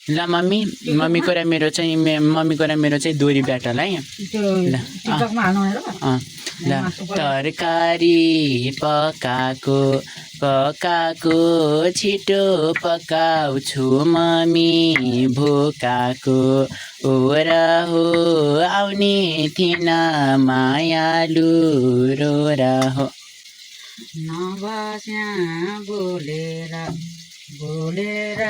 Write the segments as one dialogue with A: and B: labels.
A: ल मम्मी मम्मीको र मेरो चाहिँ दोरी ब्याटल है ल ल तरकारी पकाएको छिटो पकाउँछु मम्मी भोकाको ओरा हो आउने थिएन मायालु रोरा हो
B: नबस्या बोलेर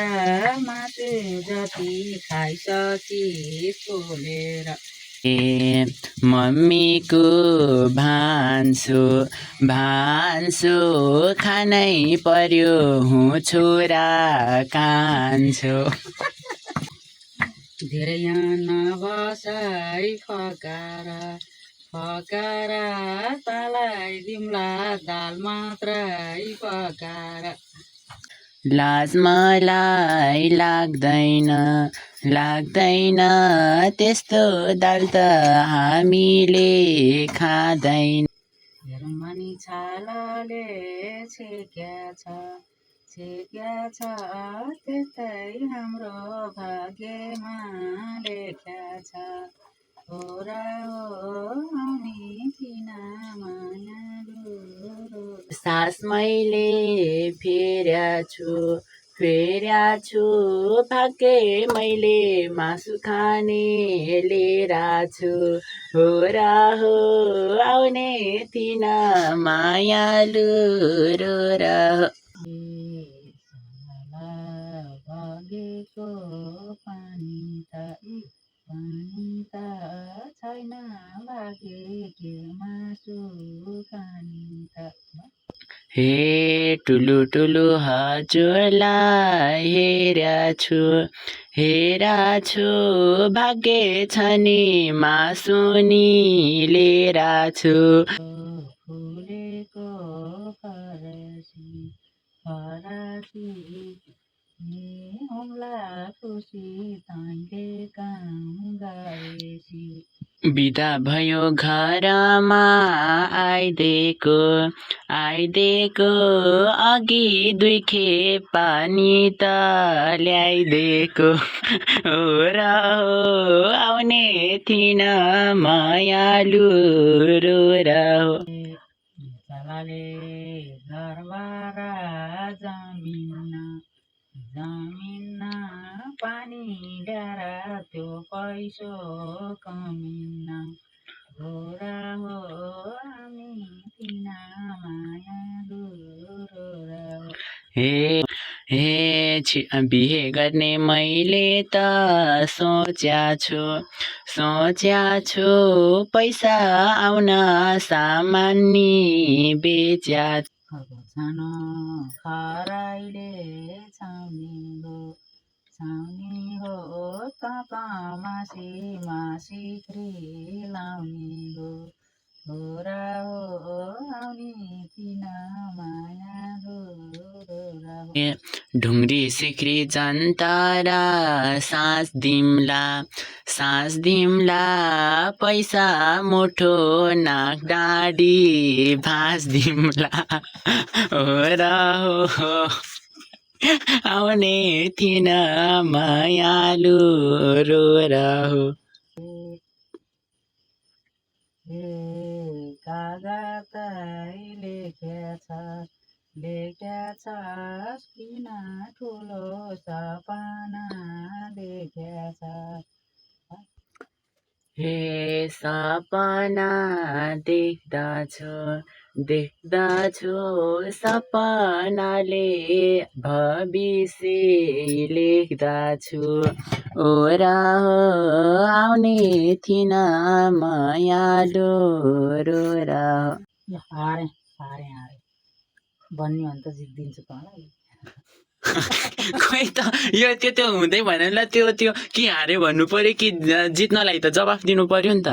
B: मासु जति खाइसकी बोलेर
A: ए मम्मीको भान्सो खानै पर्यो हुँ छोरा कान्छो
B: धेरै नबसाई फकाएर पालाइदिउँला दाल मात्रै पकाएर
A: लाज मलाई लाग्दैन त्यस्तो दाल त हामीले खाँदैन
B: हेरमनी छालाले छेक्या छ त्यस्तै हाम्रो भाग्यमा लेख्या छ छोरा हो आउने थिइन मायालु
A: सास मैले फेर्या छु भाग्य मैले मासु खाने लिएर छु होरा हो आउने थिइन मायालु रोरा हो
B: भागेको पानी त छैन भागे के मासु खानी त
A: हे ठुलो हजुरलाई हेरा छु भाग्य छ नि मासुनी लिएर छु
B: फुलेको फरासी हमला खुसी तैँले काम गरेसी
A: बिदा भयो घरमा आइदिएको अघि 2 खेप पानी त ल्याइदिएको हो र हो आउने थिइन मायालु रोरा हो
B: चलाले घरबार जमिन पानी ल्याएर त्यो पैसो कमिन्न गोरा हो हामी किन मायालु रोरा हो
A: हे बिहे गर्ने मैले त सोच्या छु पैसा आउन सामान नि बेच्या
B: सानो खराइले छाउने हो मासी लाउने हो छोरा हो आउने थिइन मायालु रोरा हो
A: ढुङ्ग्री सिक्री जनतारा सास दिम्ला पैसा मुठो नाक डाँडी भाँस दिम्ला हो र हो आउने थिएन मायालु रोरा हो
B: कागतै लेख्या छ किन ठुलो सपना देख्या छ
A: हे सपना देख्दछु सपनाले भविष्य लेख्दछु ओरा हो आउने थिइन मायालु रोरा
B: हारे भन्ने भने त जित्दिन्छु त
A: खोइ त यो त्यो हुँदै भनेर त्यो के हारे भन्नु पर्यो कि जित्नलाई त जवाफ दिनु पर्यो नि त